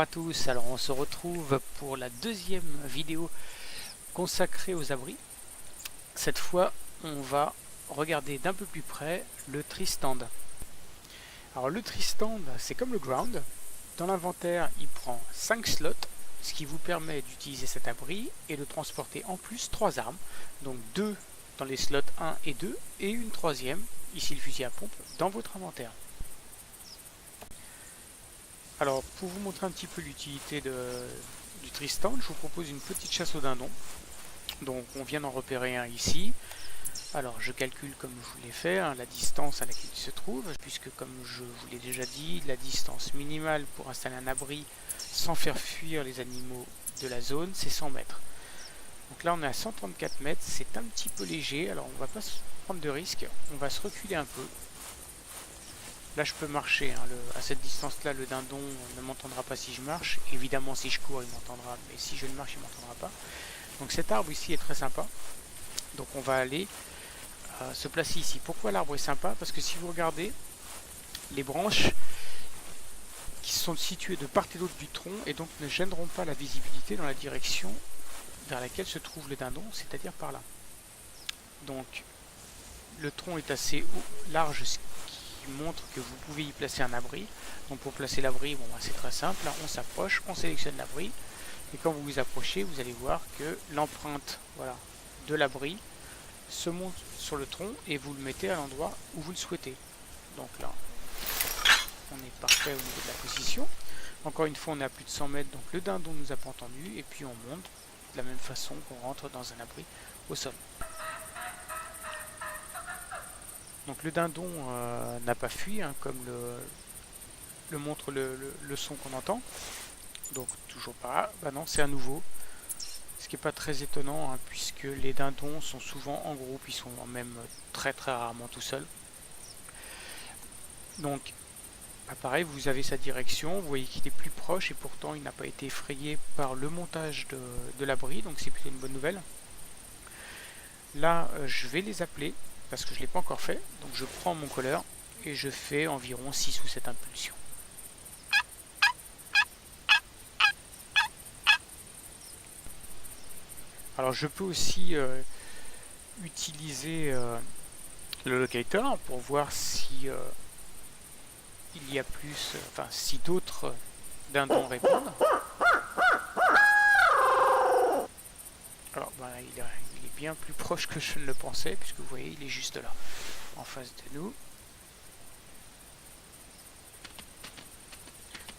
à tous, alors on se retrouve pour la deuxième vidéo consacrée aux abris. Cette fois on va regarder d'un peu plus près le tree stand. Alors le tree stand c'est comme le ground, dans l'inventaire il prend 5 slots, ce qui vous permet d'utiliser cet abri et de transporter en plus 3 armes, donc 2 dans les slots 1 et 2 et une troisième, ici le fusil à pompe, dans votre inventaire. Alors, pour vous montrer un petit peu l'utilité du tree stand, je vous propose une petite chasse au dindon. Donc, on vient d'en repérer un ici. Alors, je calcule comme je vous l'ai fait, hein, la distance à laquelle il se trouve, puisque comme je vous l'ai déjà dit, la distance minimale pour installer un abri sans faire fuir les animaux de la zone, c'est 100 mètres. Donc là, on est à 134 mètres, c'est un petit peu léger, alors on ne va pas se prendre de risque, on va se reculer un peu. Là je peux marcher, hein, à cette distance là le dindon ne m'entendra pas si je marche, évidemment si je cours il m'entendra, mais si je ne marche il ne m'entendra pas. Donc cet arbre ici est très sympa, donc on va aller se placer ici. Pourquoi l'arbre est sympa? Parce que si vous regardez, les branches qui sont situées de part et d'autre du tronc et donc ne gêneront pas la visibilité dans la direction vers laquelle se trouve le dindon, c'est-à-dire par là. Donc le tronc est assez large, qui montre que vous pouvez y placer un abri. Donc pour placer l'abri, bon, c'est très simple, là, on s'approche, on sélectionne l'abri, et quand vous vous approchez, vous allez voir que l'empreinte de l'abri se monte sur le tronc et vous le mettez à l'endroit où vous le souhaitez. Donc là, on est parfait au niveau de la position. Encore une fois, on est à plus de 100 mètres, donc le dindon ne nous a pas entendu, et puis on monte de la même façon qu'on rentre dans un abri au sol. Donc le dindon n'a pas fui, hein, comme le montre le son qu'on entend. Donc toujours pas, bah non, c'est à nouveau. Ce qui n'est pas très étonnant, hein, puisque les dindons sont souvent en groupe, ils sont même très rarement tout seuls. Donc bah pareil, vous avez sa direction, vous voyez qu'il est plus proche et pourtant il n'a pas été effrayé par le montage de l'abri, donc c'est plutôt une bonne nouvelle. Là, je vais les appeler, parce que je ne l'ai pas encore fait, donc je prends mon colleur et je fais environ 6 ou 7 impulsions. Alors je peux aussi utiliser le locator pour voir si il y a plus, si d'autres dindons répondent. Alors il est bien plus proche que je ne le pensais, puisque vous voyez il est juste là, en face de nous.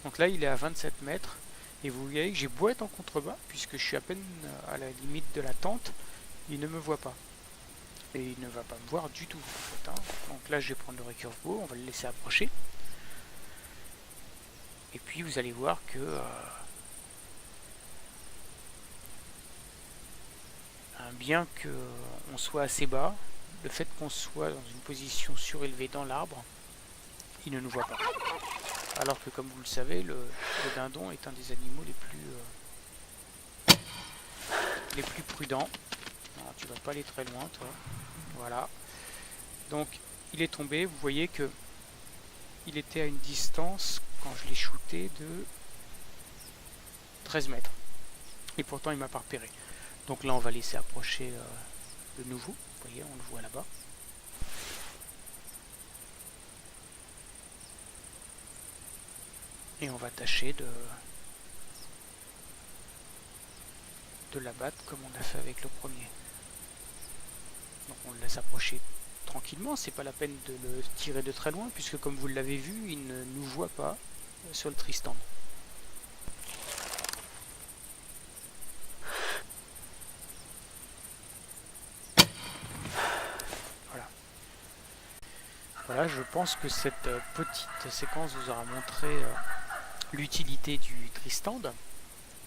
Donc là il est à 27 mètres, et vous voyez que j'ai beau être en contrebas, puisque je suis à peine à la limite de la tente, il ne me voit pas. Et il ne va pas me voir du tout en fait, hein. Donc là je vais prendre le recurve bow, on va le laisser approcher. Et puis vous allez voir que bien qu'on soit assez bas, le fait qu'on soit dans une position surélevée dans l'arbre, il ne nous voit pas. Alors que comme vous le savez, le dindon est un des animaux les plus prudents. Alors, tu vas pas aller très loin toi. Voilà. Donc il est tombé, vous voyez que il était à une distance, quand je l'ai shooté, de 13 mètres. Et pourtant il m'a pas repéré. Donc là on va laisser approcher le nouveau, vous voyez, on le voit là-bas. Et on va tâcher de l'abattre comme on a fait avec le premier. Donc on le laisse approcher tranquillement, c'est pas la peine de le tirer de très loin, puisque comme vous l'avez vu, il ne nous voit pas sur le tree stand. Voilà, je pense que cette petite séquence vous aura montré l'utilité du tree stand.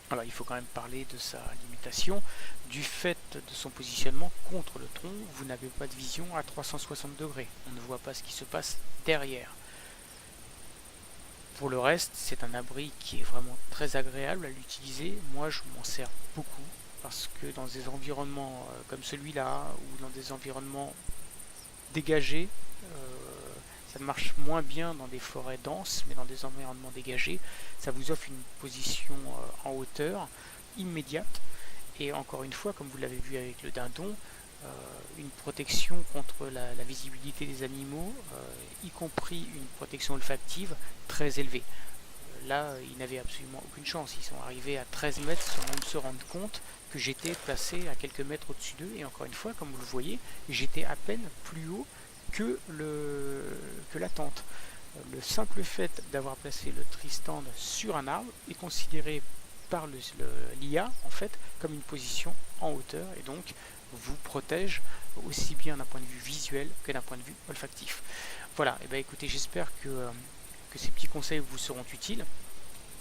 Alors il faut quand même parler de sa limitation. Du fait de son positionnement contre le tronc, vous n'avez pas de vision à 360 degrés. On ne voit pas ce qui se passe derrière. Pour le reste, c'est un abri qui est vraiment très agréable à l'utiliser. Moi je m'en sers beaucoup, parce que dans des environnements comme celui-là, ou dans des environnements dégagés, ça marche moins bien dans des forêts denses, mais dans des environnements dégagés. Ça vous offre une position en hauteur immédiate. Et encore une fois, comme vous l'avez vu avec le dindon, une protection contre la visibilité des animaux, y compris une protection olfactive très élevée. Là, ils n'avaient absolument aucune chance. Ils sont arrivés à 13 mètres sans même se rendre compte que j'étais placé à quelques mètres au-dessus d'eux. Et encore une fois, comme vous le voyez, j'étais à peine plus haut que la tente. Le simple fait d'avoir placé le Tristan sur un arbre est considéré par l'IA en fait comme une position en hauteur et donc vous protège aussi bien d'un point de vue visuel que d'un point de vue olfactif. Voilà, et bien écoutez, j'espère que ces petits conseils vous seront utiles.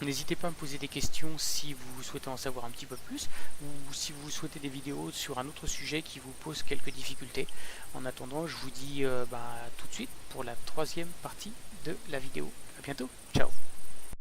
N'hésitez pas à me poser des questions si vous souhaitez en savoir un petit peu plus ou si vous souhaitez des vidéos sur un autre sujet qui vous pose quelques difficultés. En attendant, je vous dis tout de suite pour la troisième partie de la vidéo. A bientôt, ciao.